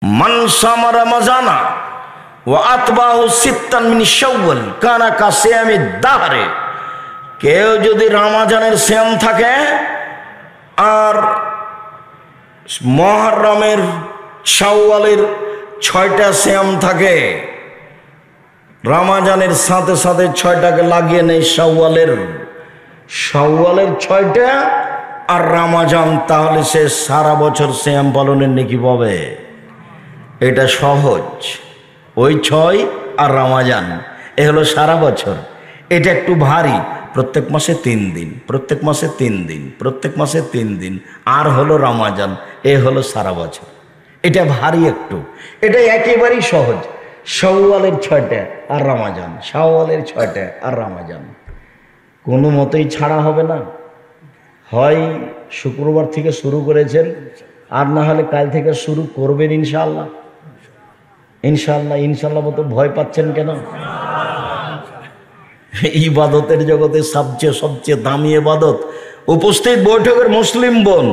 মান সামা রমাজানা ওয়া আতবাহু সিত্তান মিন শাওয়াল কানা কাসিয়ামি দাহরে। কেউ যদি রমজানের সিয়াম থাকে আর মুহররমের শাওয়ালের 6টা সিয়াম থাকে, রমজানের সাথে সাথে 6টাকে লাগিয়ে নেই শাওয়ালের 6টা আর রমজান, তাহলে সে সারা বছর সিয়াম পালনের নেকি পাবে। এটা সহজ, ওই 6 আর রমজান এ হলো সারা বছর। এটা একটু ভারী, প্রত্যেক মাসে 3 দিন, প্রত্যেক মাসে 3 দিন, প্রত্যেক মাসে 3 দিন, আর হলো রমজান, এ হলো সারা বছর। এটা ভারী একটু, এটা একেবারেই সহজ। শাওয়ালের 6টা আর রমজান, শাওয়ালের 6টা আর রমজান, কোনো মতেই ছাড়া হবে না। হয় শুক্রবার থেকে শুরু করেছেন, আর না হলে কাল থেকে শুরু করবেন ইনশাআল্লাহ। ইনশাআল্লাহ ইনশাআল্লাহ মতো ভয় পাচ্ছেন কেন? ইবাদতের জগতে সবচেয়ে দামি ইবাদত। উপস্থিত বৈঠকের মুসলিম বোন,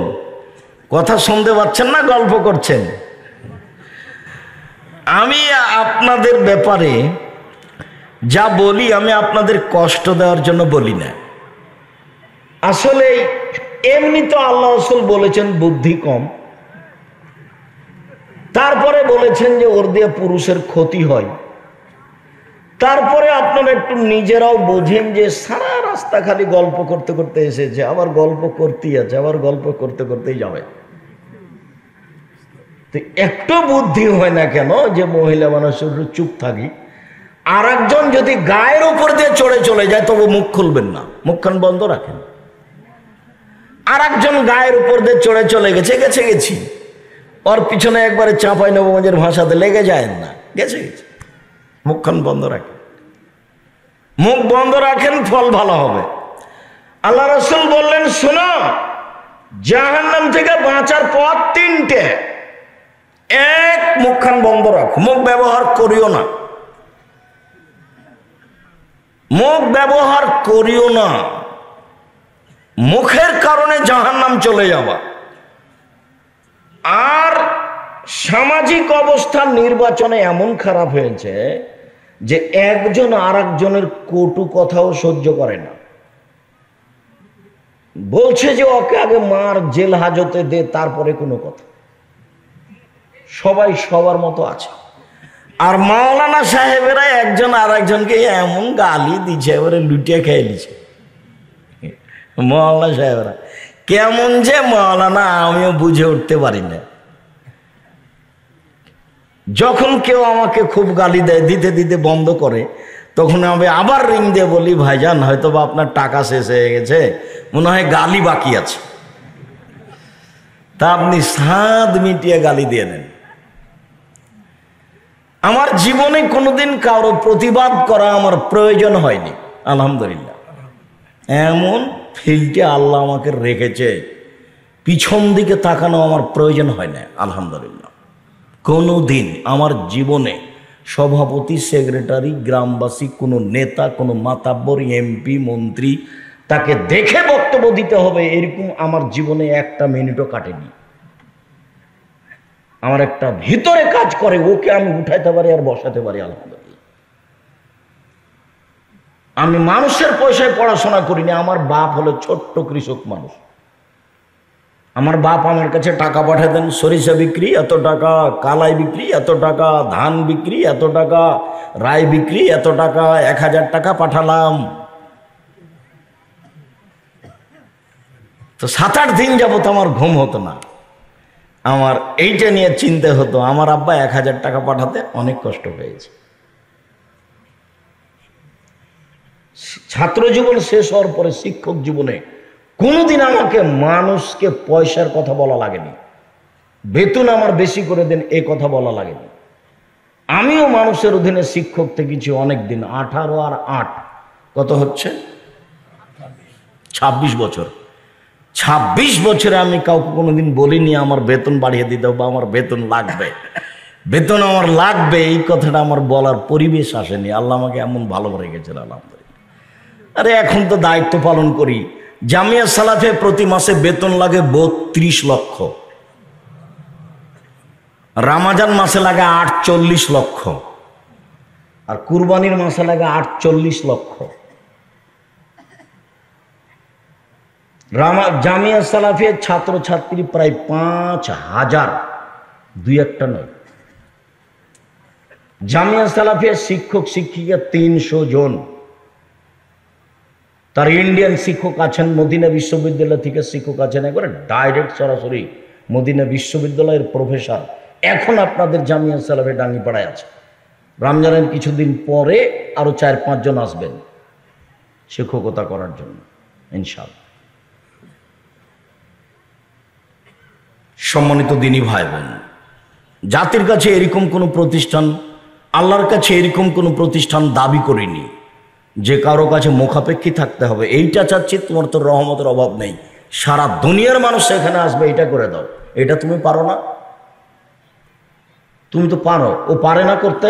কথা শুনতে পাচ্ছেন না, গল্প করছেন? আমি আপনাদের ব্যাপারে যা বলি, আমি আপনাদের কষ্ট দেওয়ার জন্য বলি না। আসলে এমনি তো আল্লাহ রাসূল বলেছেন বুদ্ধি কম, তারপরে বলেছেন যে ওর দিয়ে পুরুষের ক্ষতি হয়। তারপরে আপনারা একটু নিজেরাও বোঝেন যে সারা রাস্তা খালি গল্প করতে করতে এসেছে, আবার গল্প করতেই আছে, আবার গল্প করতে করতেই যাবে। তো একটু বুদ্ধি হয় না কেন যে মহিলা মানুষের চুপ থাকি? আর একজন যদি গায়ের উপর দিয়ে চড়ে চলে যায় তবু মুখ খুলবেন না, মুখখান বন্ধ রাখেন। আর একজন গায়ের উপর দিয়ে চড়ে চলে গেছি, ওর পিছনে একবারে চাঁপাই নবগঞ্জের ভাষাতে লেগে যায় না, গেছে, মুখখান বন্ধ রাখেন, মুখ বন্ধ রাখেন, ফল ভালো হবে। আল্লাহ রাসূল বললেন, শোনো, জাহান্নাম থেকে বাঁচার পথ 3টে। এক, মুখখান বন্ধ রাখো, মুখ ব্যবহার করিও না, মুখ ব্যবহার করিও না, মুখের কারণে জাহান্নাম চলে যাবা। আর সামাজিক অবস্থা নির্বাচনে এমন খারাপ হয়েছে যে একজন আর একজনের কটু কথাও সহ্য করে না। বলছে যে ওকে আগে মার, জেল হাজতে দে, তারপরে কোনো কথা। সবাই সবার মতো আছে। আর মাওলানা সাহেবেরা একজন আর একজনকে এমন গালি দিচ্ছে, এবারে লুটিয়ে খেয়ে দিচ্ছে। মাওলানা সাহেবরা কেমন যে মাওলানা, আমিও বুঝে উঠতে পারি না। যখন কেউ আমাকে খুব গালি দেয়, দিতে দিতে বন্ধ করে, তখন আমি আবার রিং দিয়ে বলি, ভাইজান হয়তো বা আপনার টাকা শেষ হয়ে গেছে, মনে হয় গালি বাকি আছে, তা আপনি স্বাদ মিটিয়ে গালি দিয়ে দেন। আমার জীবনে কোনোদিন কারো প্রতিবাদ করা আমার প্রয়োজন হয়নি, আলহামদুলিল্লাহ। এমন ফিল্ডে আল্লাহ আমাকে রেখেছে, পিছন দিকে তাকানো আমার প্রয়োজন হয় না, আলহামদুলিল্লাহ। কোনোদিন আমার জীবনে সভাপতি, সেক্রেটারি, গ্রামবাসী, কোনো নেতা, কোনো মাতাব্বর, এমপি, মন্ত্রী, তাকে দেখে বক্তব্য দিতে হবে এরকম আমার জীবনে একটা মিনিটও কাটেনি। আমার একটা ভিতরে কাজ করে, ওকে আমি উঠাইতে পারি আর বসাতে পারি, আলহামদুলিল্লাহ। আমি মানুষের পয়সায় পড়াশোনা করিনি। আমার বাপ হলো ছোট্ট কৃষক মানুষ। আমার বাপ আমার কাছে টাকা পাঠাতেন, সরিষা বিক্রি এত টাকা, কালাই বিক্রি এত টাকা, ধান বিক্রি এত টাকা, রায় বিক্রি এত টাকা, 1000 টাকা পাঠালাম। তো 7-8 দিন যাবত আমার ঘুম হতো না, আমার এইটা নিয়ে চিন্তা হতো। আমার আব্বা 1000 টাকা পাঠাতে অনেক কষ্ট পেয়েছে। ছাত্র জীবন শেষ হওয়ার পরে শিক্ষক জীবনে কোনোদিন আমাকে মানুষকে পয়সার কথা বলা লাগেনি, বেতন আমার বেশি করে দেন এই কথা বলা লাগেনি। আমিও মানুষের অধীনে শিক্ষক থেকেছি অনেক দিন। 18 আর 8 কত হচ্ছে? 26 বছর। 26 বছরে আমি কাউকে কোনোদিন বলিনি আমার বেতন বাড়িয়ে দিতে বা আমার বেতন লাগবে, বেতন আমার লাগবে, এই কথাটা আমার বলার পরিবেশ আসেনি। আল্লাহ আমাকে এমন ভালো রেখেছেন, আলহামদুলিল্লাহ। আরে এখন তো দায়িত্ব পালন করি। জামিয়া সালাফে প্রতি মাসে বেতন লাগে 32 লক্ষ। রামাজান মাসে লাগে 48 লক্ষ, আর কুরবানির মাসে লাগে 48 লক্ষ। জামিয়া সালাফিয়ার ছাত্রছাত্রী প্রায় 5000, দুই একটা নয়। জামিয়া সালাফিয়ার শিক্ষক শিক্ষিকা 300 জন। তার ইন্ডিয়ান শিক্ষক আছেন, মদিনা বিশ্ববিদ্যালয় থেকে শিক্ষক আছেন, একবারে ডাইরেক্ট সরাসরি মদিনা বিশ্ববিদ্যালয়ের প্রফেসর। এখন আপনাদের জামিয়া সালাফিয়া ডাঙ্গিপাড়ায় আছে। রমজানের কিছুদিন পরে আরো 4-5 জন আসবেন শিক্ষকতা করার জন্য ইনশাআল্লাহ। সম্মানিত দিনী ভাই বোন, জাতির কাছে এরকম কোনো প্রতিষ্ঠান, আল্লাহর কাছে এরকম কোনো প্রতিষ্ঠান দাবি করিনি যে কারো কাছে মুখাপেক্ষী থাকতে হবে। এইটা চাচ্ছি, তোমার তো রহমতের অভাব নেই, সারা দুনিয়ার মানুষ এখানে আসবে, এটা করে দাও। এটা তুমি পারো না? তুমি তো পারো, ও পারে না করতে?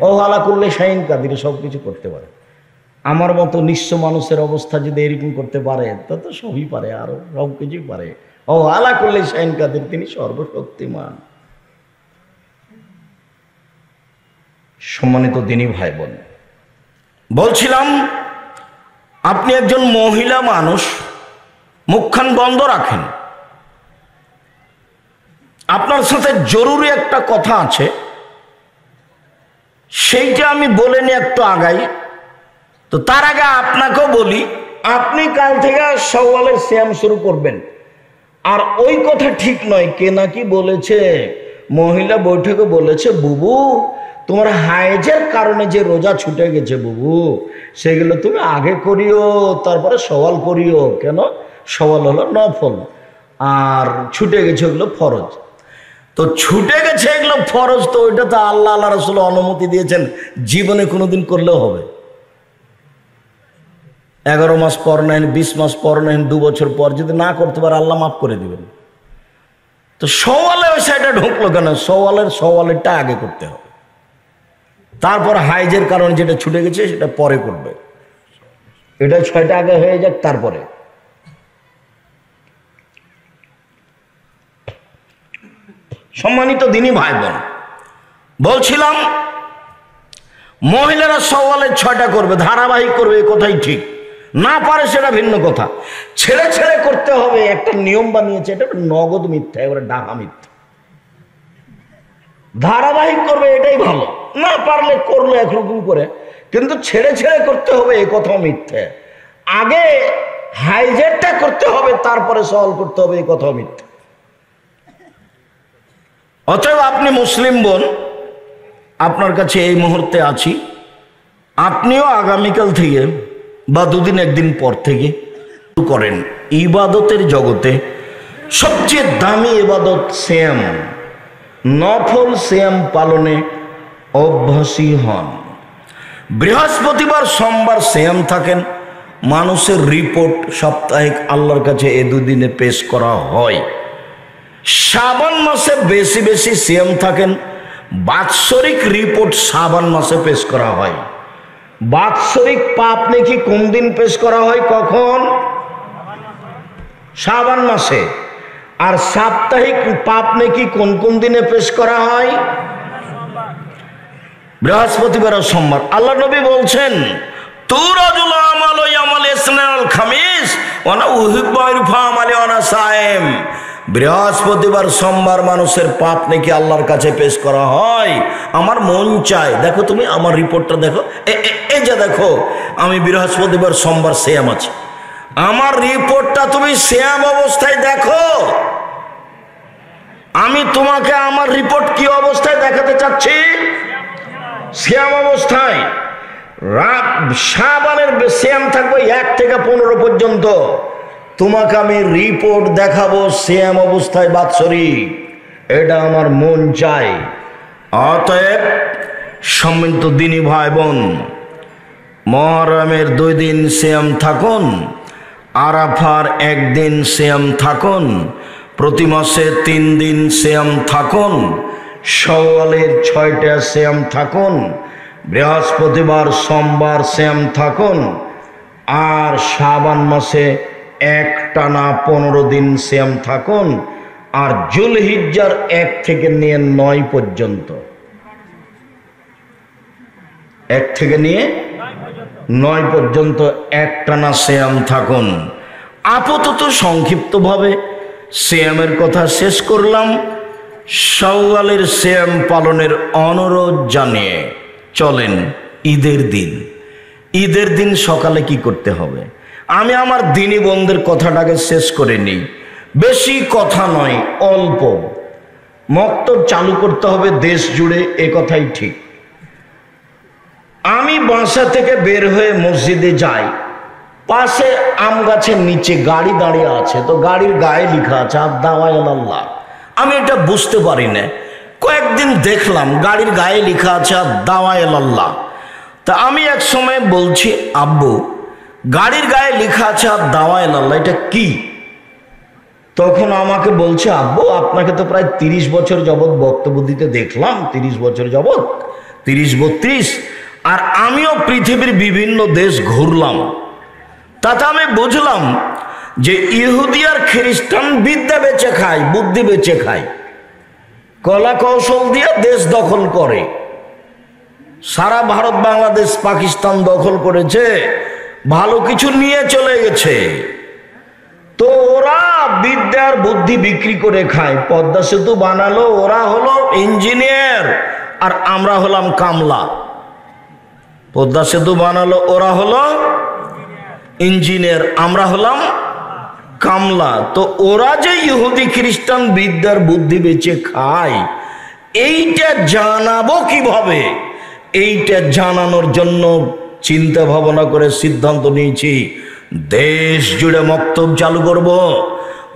ও আলা করলে শাহিন কাদির সব কিছু করতে পারে। আমার মতো নিঃস্ব মানুষের অবস্থা যদি এরকম করতে পারে, তা তো সবই পারে, আরো সব কিছুই পারে। ও আলা করলে শাহিন কাদির, তিনি সর্বশক্তিমান। সম্মানিত দিনী ভাই বোন, বলছিলাম আপনি একজন মহিলা মানুষ, মুখখান বন্ধ রাখেন। আপনার সাথে জরুরি একটা কথা আছে, সেইটা আমি বলে নিয়ে একটু আগাই। তো তার আগে আপনাকেও বলি, আপনি কাল থেকে শাওয়ালের সিয়াম শুরু করবেন। আর ওই কথা ঠিক নয়, কে নাকি বলেছে, মহিলা বৈঠকে বলেছে, বুবু তোমার হায়েজের কারণে যে রোজা ছুটে গেছে বুবু, সেগুলো তুমি আগে করিও, তারপরে সওয়াল করিও। কেন? সওয়াল হলো নফল, আর ছুটে গেছে ওগুলো ফরজ। তো ছুটে গেছে এগুলো ফরজ, তো ওইটা তো আল্লাহ রাসূল অনুমতি দিয়েছেন, জীবনে কোনোদিন করলেও হবে। 11 মাস পর নেন, 20 মাস পর নেন, 2 বছর পর যদি না করতে পারে আল্লাহ মাফ করে দিবেন। তো সওয়ালে ওই সাইডে ঢুকলো কেন? সওয়ালেরটা আগে করতে হবে, তারপর হাইজের কারণে যেটা ছুটে গেছে সেটা পরে করবে। এটা 6টা আগে হয়ে যাক, তারপরে। সম্মানিত দিনী ভাই বোন, বলছিলাম মহিলারা সওয়ালের 6টা করবে, ধারাবাহিক করবে, এই কথাই ঠিক। না পারে সেটা ভিন্ন কথা। ছেড়ে ছেড়ে করতে হবে, একটা নিয়ম বানিয়েছে, এটা নগদ মিথ্যা, এবারে ডাকা মিথ্যা। ধারাবাহিক করবে, এটাই ভালো। না পারলে করলো একরকম করে, কিন্তু ছেড়ে ছেড়ে করতে হবে, এই কথাও মিথ্যে। আগে হাইজেরটা করতে হবে, তারপরে সওয়াল করতে হবে, এই কথাও মিথ্যে। অতএব আপনি মুসলিম বোন, আপনার কাছে এই মুহূর্তে আছি, আপনিও আগামীকাল থেকে বা 2 দিন 1 দিন পর থেকে করেন ইবাদতের জগতে সবচেয়ে দামি ইবাদত সিয়াম, নফল সিয়াম পালনে অভ্যাসী হন। বৃহস্পতিবার সোমবার সিয়াম থাকেন, মানুষের রিপোর্ট সাপ্তাহিক আল্লাহর কাছে এই 2 দিনে পেশ করা হয়। শাবান মাসে বেশি বেশি সিয়াম থাকেন, বাৎসরিক রিপোর্ট শাবান মাসে পেশ করা হয়। বাৎসরিক পাপ নেকি কোন দিন পেশ করা হয়? কখন? শাবান মাসে। আর সাপ্তাহিক পাপ নেকি কোন কোন দিনে পেশ করা হয়? বৃহস্পতিবার আর সোমবার। আল্লাহ নবী বলছেন, তুরাজুল আমালু ইয়াউমাল ইসনাইন আল খামিস ওয়া আনা উহিব্বু ইরফা আমালি ওয়া আনা সায়েম। বৃহস্পতিবার সোমবার মানুষের পাপ নাকি আল্লাহর কাছে পেশ করা হয়। আমার মন চায়, দেখো তুমি আমার রিপোর্টটা দেখো, এই যে দেখো আমি বৃহস্পতিবার সোমবার সিয়াম আছি, আমার রিপোর্টটা তুমি সিয়াম অবস্থায় দেখো। আমি তোমাকে আমার রিপোর্ট কি অবস্থায় দেখাতে চাচ্ছি? সিয়াম অবস্থায়। শাবানের সিয়াম থাকবে 1 থেকে 15 পর্যন্ত, তোমাকে আমি রিপোর্ট দেখাবো সিয়াম অবস্থায় বাৎসরিক। এটা আমার মন চাই। অতএব সম্মিলিত দিনী ভাই বোন, মুহররমের 2 দিন সিয়াম থাকুন, আরাফার 1 দিন সিয়াম থাকুন, প্রতি মাসে 3 দিন সিয়াম থাকুন, শাওয়ালের 6টা সিয়াম থাকুন, বৃহস্পতিবার সোমবার সিয়াম থাকুন, আর শাবান মাসে একটানা 15 দিন সিয়াম থাকুন। আর জুলহিজ্জার 1 থেকে নিয়ে 9 পর্যন্ত, 1 থেকে নিয়ে 9 পর্যন্ত একটানা সিয়াম থাকুন। আপাতত সংক্ষিপ্তভাবে সিয়ামের কথা শেষ করলাম। শাওয়ালের সিয়াম পালনের অনুরোধ জানিয়ে চলেন ঈদের দিন। ঈদের দিন সকালে কি করতে হবে, আমি আমার দিনী বন্ধুর কথাটাকে শেষ করে নিই। বেশি কথা নয়, অল্প। মক্তব চালু করতে হবে দেশ জুড়ে, এ কথাই ঠিক। আমি বাসা থেকে বের হয়ে মসজিদে যাই, পাশে আম গাছের নিচে গাড়ি দাঁড়িয়ে আছে, তো গাড়ির গায়ে লেখা আছে আল্লাহ। আমি এটা বুঝতে পারি না, কয়েকদিন দেখলাম গাড়ির গায়ে লেখা আছে আল্লাহ। তা আমি এক সময় বলছি, আব্বু গাড়ির গায়ে লেখা আছে আল্লাহ, এটা কি? তখন আমাকে বলছে, আব্বু আপনাকে তো প্রায় 30 বছর যাবৎ বক্তব্য দিতে দেখলাম, 30 বছর যাবৎ, 30-32, আর আমিও পৃথিবীর বিভিন্ন দেশ ঘুরলাম। তাতে আমি বুঝলাম যে ইহুদি আর খ্রিস্টান বিদ্যা বেচে খায়, বুদ্ধি বেচে খায়, কলা কৌশল দিয়ে দেশ দখল করে। সারা ভারত, বাংলাদেশ, পাকিস্তান দখল করেছে, ভালো কিছু নিয়ে চলে গেছে। তো ওরা বিদ্যার বুদ্ধি বিক্রি করে খায়। পদ্মা সেতু বানালো, ওরা হলো ইঞ্জিনিয়ার আর আমরা হলাম কামলা। পদ্মা সেতু বানালো, ওরা হলো ইঞ্জিনিয়ার, আমরা হলাম কামলা। তো ওরা যে ইহুদি খ্রিস্টান বিদ্যার বুদ্ধি বেচে খায়, এইটা জানাবো কিভাবে? এইটা জানানোর জন্য চিন্তা ভাবনা করে সিদ্ধান্ত নিয়েছি, দেশ জুড়ে মক্তব চালু করব।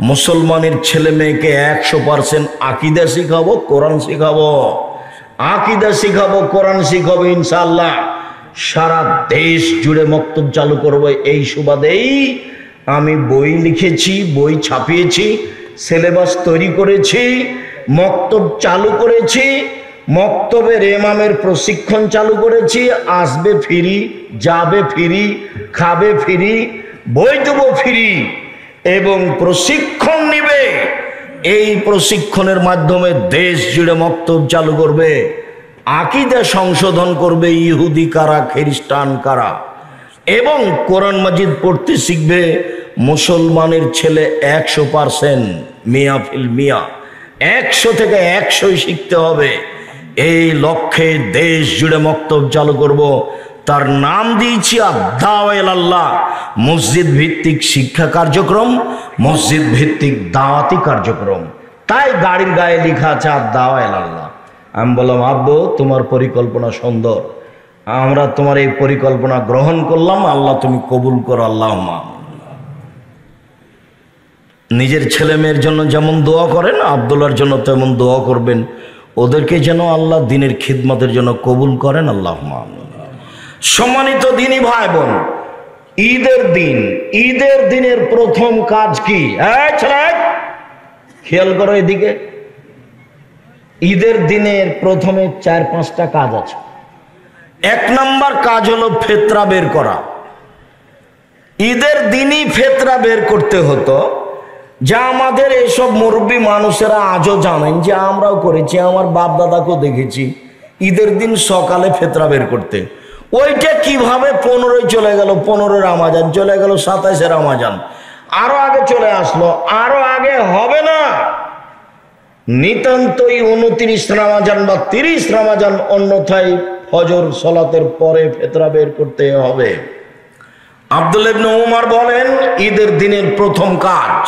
মুসলমানের ছেলে মেয়েকে 100% আকিদা শিখাবো, কোরআন শিখাবো। আকিদা শিখাবো, কোরআন শিখাবো, ইনশাআল্লাহ সারা দেশ জুড়ে মক্তব চালু করব। এই সুবাদেই আমি বই লিখেছি, বই ছাপিয়েছি, সিলেবাস তৈরি করেছি, মক্তব চালু করেছি, মক্তবের ইমামের প্রশিক্ষণ চালু করেছি। আসবে ফ্রি, যাবে ফ্রি, খাবে ফ্রি, বই দেবো ফ্রি, এবং প্রশিক্ষণ নিবে। এই প্রশিক্ষণের মাধ্যমে দেশ জুড়ে মক্তব চালু করবে, আকিদা সংশোধন করবে, ইহুদি কারা খ্রিস্টান কারা, এবং কোরআন মাজিদ পড়তে শিখবে মুসলমানের ছেলে 100%, মিয়া ফিল মিয়া, 100 থেকে 100 শিখতে হবে। এই লক্ষ্যে দেশ জুড়ে মক্তব চালু করব। তার নাম দিয়েছি আল্লাহ, মসজিদ ভিত্তিক শিক্ষা কার্যক্রম, মসজিদ ভিত্তিক দাওয়াতি কার্যক্রম। তাই গাড়ির গায়ে লেখা আছে আল্লাহ। আমি বললাম, আব্বু তোমার পরিকল্পনা সুন্দর, আমরা তোমার এই পরিকল্পনা গ্রহণ করলাম, আল্লাহ তুমি কবুল করো, আল্লাহুম্মা। নিজের ছেলে মেয়ের জন্য যেমন দোয়া করেন, আব্দুল্লাহর জন্য তেমন দোয়া করবেন, ওদেরকে যেন আল্লাহ দিনের খিদমতের জন্য কবুল করেন, আল্লাহুম্মা। সম্মানিত দিনী ভাই বোন, ঈদের দিন, ঈদের দিনের প্রথম কাজ কি? খেয়াল করো এদিকে। ঈদের দিনের প্রথমে 4-5টা কাজ আছে। 1 নম্বর কাজ হলো ফেতরা বের করা। ঈদের দিনই ফেতরা বের করতে হতো, যা আমাদের এইসব মুরব্বী মানুষেরা আজও জানেন, যে আমরাও করেছি, আমার বাপ দাদাকেও দেখেছি ঈদের দিন সকালে ফেতরা বের করতে। ওইটা কিভাবে 15 চলে গেল, 15 রমাজান চলে গেল, 27 রমাজান, আরো আগে চলে আসলো, আরো আগে হবে না, নিতান্তই 29 রমাজান বা 30 রমাজান, অন্যথায় ফজর সালাতের পরে ফেতরা বের করতে হবে। আব্দুল্লাহ ইবনে উমর বলেন, ঈদের দিনের প্রথম কাজ,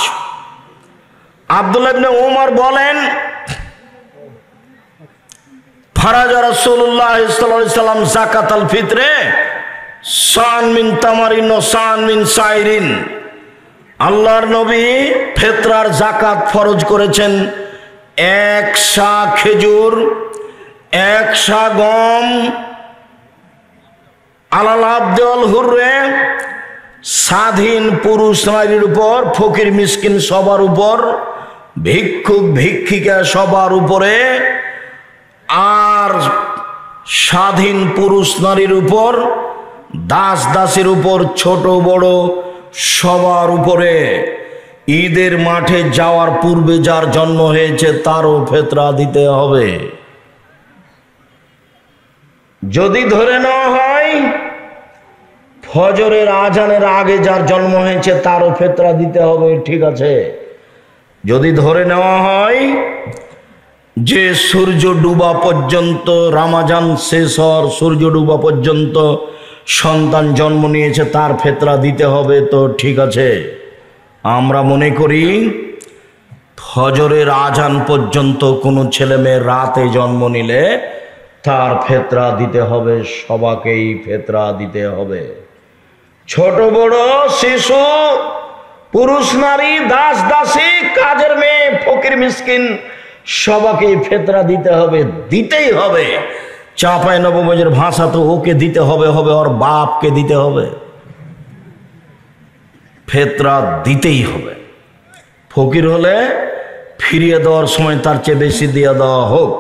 আব্দুল্লাহ ইবনে উমর বলেন, ফারাজা রাসূলুল্লাহ সাল্লাল্লাহু আলাইহি সাল্লাম যাকাতাল ফিতরে সান মিন তামারিন ও সান মিন সাইরিন। আল্লাহর নবী ফিতরার যাকাত ফরজ করেছেন 1 সা খেজুর, 1 সা গম, আলাল আবদি ওয়াল হুররে, স্বাধীন পুরুষ নারীর উপর, ফকির মিসকিন সবার উপর, ভিক্ষুক ভিক্ষিকা সবার উপরে, আর স্বাধীন পুরুষ নারীর উপর, দাস দাসীর উপর, ছোট বড় সবার উপরে। ঈদের মাঠে যাওয়ার পূর্বে যার জন্ম হয়েছে তারও ফিতরা দিতে হবে। যদি ধরে নেওয়া হয় ফজরের আজানের আগে যার জন্ম হয়েছে তারও ফিতরা দিতে হবে, ঠিক আছে। যদি ধরে নেওয়া হয় যে সূর্য ডুবা পর্যন্ত, রমজান শেষ হওয়ার সূর্য ডুবা পর্যন্ত সন্তান জন্ম নিয়েছে তার ফিতরা দিতে হবে, তো ঠিক আছে। আমরা মনে করি ফজরের আজান পর্যন্ত কোনো ছেলে মেয়ে রাতে জন্ম নিলে তার ফিতরা দিতে হবে, সবাইকেই ফিতরা দিতে হবে। ছোট বড়, শিশু, পুরুষ নারী, দাস দাসী, কাজের মেয়ে, ফকির মিসকিন, সবাইকেই ফিতরা দিতে হবে, দিতেই হবে। চাঁপাই নবাবের ভাষা তো ওকে দিতে হবে, ওর বাপকে দিতে হবে, ফিতরা দিতেই হবে। ফকির হলে ফিরিয়ে দেওয়ার সময় তার চেয়ে বেশি দিয়ে দেওয়া হোক।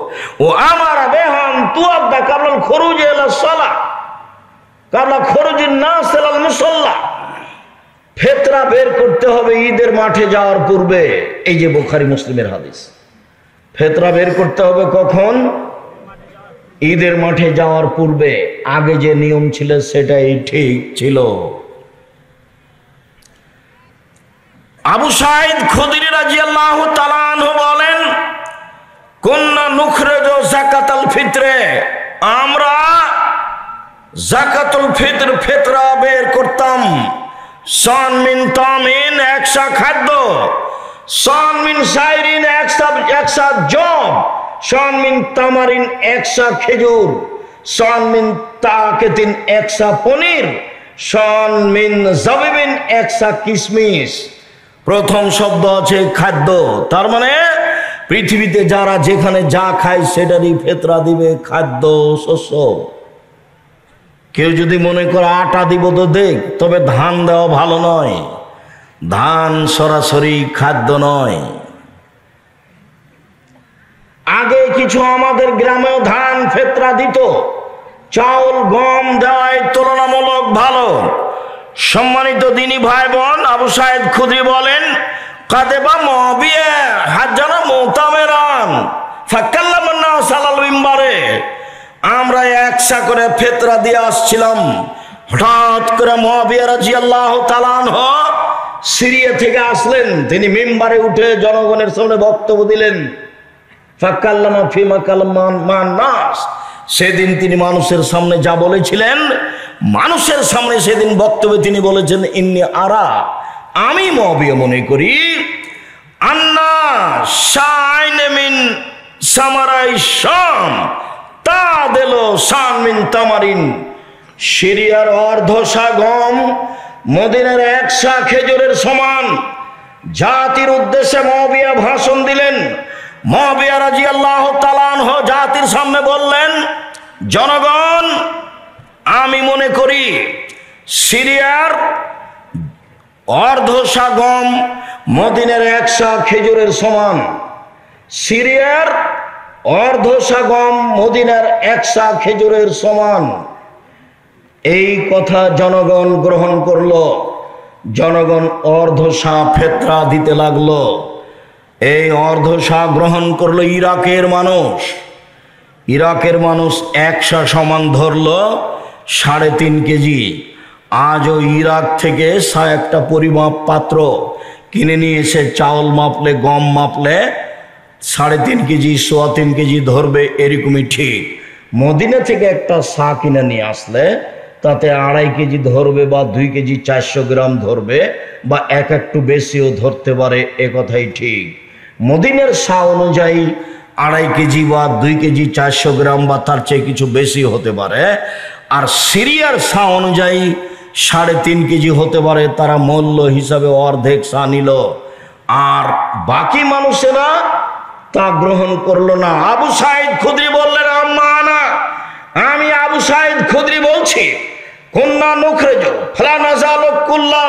ও আমার বেহান তুয়াদ্দা কাবলাল খরুজ ইলা সালাহ কাবলা খরুজিন নাস ইলাল মুসাল্লা। ফিতরা বের করতে হবে ঈদের মাঠে যাওয়ার পূর্বে। এই যে বুখারী মুসলিমের হাদিস। ফিতরা বের করতে হবে কখন? ঈদের মাঠে যাওয়ার পূর্বে। আগে যে নিয়ম ছিল সেটাই ঠিক ছিল। আবু সাঈদ খুদরি রাদিয়াল্লাহু তাআলা আনহু বলেন, কুন্না নুখরিজু যাকাতাল ফিতরে, আমরা যাকাতুল ফিতর ফিতরা বের করতাম। সান মিন তামিন, একশা খাদ্য, সান মিন শাইরিন, একশা জব, সান মিন তামারিন, একশা খেজুর, সান মিন তাকাতিন, একশা পনির, সান মিন জাবিবিন, একশা কিশমিশ। প্রথম শব্দ আছে খাদ্য, তার মানে পৃথিবীতে যারা যেখানে যা খায় সেটারই ফিতরা দিবে, খাদ্য শস্য। কেউ যদি মনে করে আটা দিব তো দেখ, তবে ধান দেওয়া ভালো নয়, ধান সরাসরি খাদ্য নয়। আগে কিছু আমাদের গ্রামেও ধান ফিতরা দিত, চাউল গম দেওয়ায় তুলনামূলক ভালো। সম্মানিত দিনী ভাই বোন, আবু সাঈদ খুদরি বলেন, কাদেবা মুআবিয়া হাজ্জানা মুতামিরান ফাকাল্লামান নাস আলাল মিম্বারে, আমরা একসা করে ফিতরা দিয়ে আসছিলাম। হঠাৎ করে মুআবিয়া রাদিয়াল্লাহু তাআলা আনহু সিরিয়া থেকে আসলেন, তিনি মিম্বারে উঠে জনগণের সামনে বক্তব্য দিলেন। ফাকাল্লামা ফিমা কালামান মান নাস, সেদিন তিনি মানুষের সামনে যা বলেছিলেন, মানুষের সামনে সেদিন বক্তব্যে তিনি বলেছেন, ইন্নী আরা, আমি মুআবিয়া মনে করি, আন্না শাইন মিন সামারাই শাম তাদেলো শান মিন তামারিন, সিরিয়ার অর্ধশা গম মদিনার একশা খেজুরের সমান। জাতির উদ্দেশ্যে মুআবিয়া ভাষণ দিলেন। মুআবিয়া রাদিয়াল্লাহু তাআলা আনহু জাতির সামনে বললেন, জনগণ, আমি মনে করি সিরিয়ার অর্ধশা গম মদিনার একশা খেজুরের সমান। সিরিয়ার অর্ধশা গম মদিনার একশা খেজুরের সমান। এই কথা জনগণ গ্রহণ করলো। জনগণ অর্ধশা ফিতরা দিতে লাগলো। এই অর্ধশা গ্রহণ করলো ইরাকের মানুষ। ইরাকের মানুষ একশা সমান ধরলো 3.5 কেজি। আজও ইরাক থেকে একটা পরিমাপ পাত্র কিনে নিয়ে এসে চাউল মাপলে, গম মাপলে 3.5 কেজি, 3.25 কেজি ধরবে, এরকমই ঠিক। মদিনা থেকে একটা সা কিনে নিয়ে আসলে তাতে 2.5 কেজি ধরবে, বা 2 কেজি 400 গ্রাম ধরবে, বা একটু বেশিও ধরতে পারে, এ কথাই ঠিক। মদিনার সা অনুযায়ী 2.5 কেজি বা 2 কেজি 400 গ্রাম বা তার চেয়ে কিছু বেশি হতে পারে। আর সিরিয়ার সা অনুযায়ী 3.5 কেজি হতে পারে। তারা মূল্য হিসাবে অর্ধেক সা নিল, আর বাকি মানুষেরা তা গ্রহণ করলো না। আবু সাঈদ খুদরি বললেন, আম্মানা, আমি আবু সাঈদ খুদরি বলছি, কুন্না নুখরিজু ফালা নাজালু কুল্লা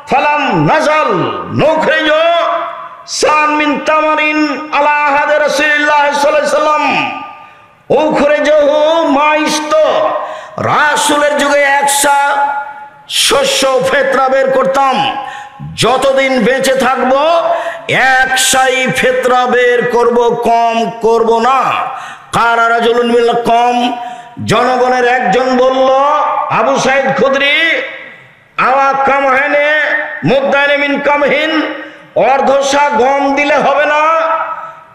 ফালাম নাজাল নুখরিজু সান মিন তামারিন আলা আহাদি রাসূলিল্লাহ সাল্লাল্লাহু আলাইহি ওয়াসাল্লাম উখরিজুহু মাইস্ত। রাসূলের যুগে একশা শস্য ফিতরা বের করতাম। যতদিন বেঁচে থাকবো একসাই ফেতরা বের করব, কম করব না। কারা রাজুলুন মিনাল কওম, জনগণের একজন বলল, আবু সাইদ খুদরি, আওয়া কামহেনে মুদ্দানে মিন কামহিন, অর্ধশা গম দিলে হবে না?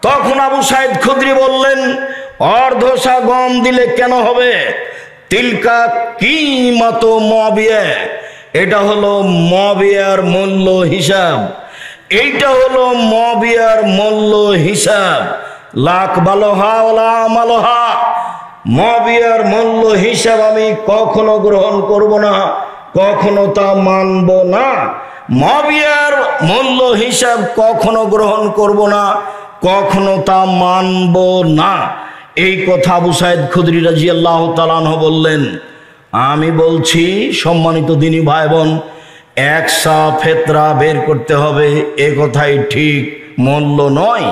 তখন আবু সাইদ খুদরি বললেন, অর্ধশা গম দিলে কেন হবে? তিলকা কিমাত মুআবিয়া, এটা হলো মুআবিয়ার মূল্য হিসাব, এইটা হলো মুআবিয়ার মূল্য হিসাব। লাখ বালোহা ওয়ালা মালোহা, মুআবিয়ার মূল্য হিসাব আমি কখনো গ্রহণ করব না, কখনো তা মানব না। মুআবিয়ার মূল্য হিসাব কখনো গ্রহণ করব না, কখনো তা মানব না। এই কথা আবু সাইদ খুদরি রাদিয়াল্লাহু তাআলা আনহু বললেন। আমি বলছি সম্মানিত দিনী ভাই বোন, একসা ফেতরা বের করতে হবে, এ কথাই ঠিক, মূল্য নয়।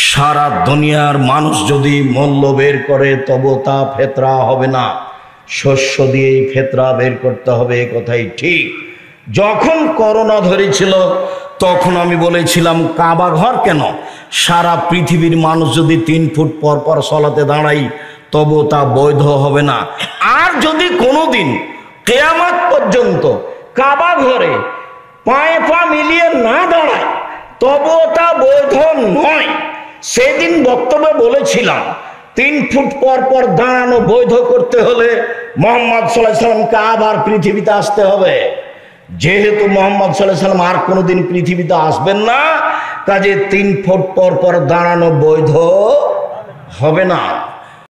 সারা দুনিয়ার মানুষ যদি মূল্য বের করে তবু তা ফেতরা হবে না, শস্য দিয়েই ফেতরা বের করতে হবে, এ কথাই ঠিক। যখন করোনা ধরেছিল তখন আমি বলেছিলাম কাবা ঘর কেন, সারা পৃথিবীর মানুষ যদি 3 ফুট পর পর সলাতে দাঁড়াই তবু তা বৈধ হবে না। আর যদি কোনোদিন কিয়ামত পর্যন্ত কাবা ঘরে পায়ে পা মিলিয়ে না দাঁড়ায় তবুও তা বৈধ নয়। সেদিন বক্তব্যে বলেছিলাম 3 ফুট পর পর দাঁড়ানো বৈধ করতে হলে মুহাম্মদ সাল্লাল্লাহু আলাইহি সাল্লামকে আবার পৃথিবীতে আসতে হবে। যেহেতু মুহাম্মদ সাল্লাল্লাহু আলাইহি সাল্লাম আর কোনোদিন পৃথিবীতে আসবেন না, কাজে 3 ফুট পর পর দাঁড়ানো বৈধ হবে না।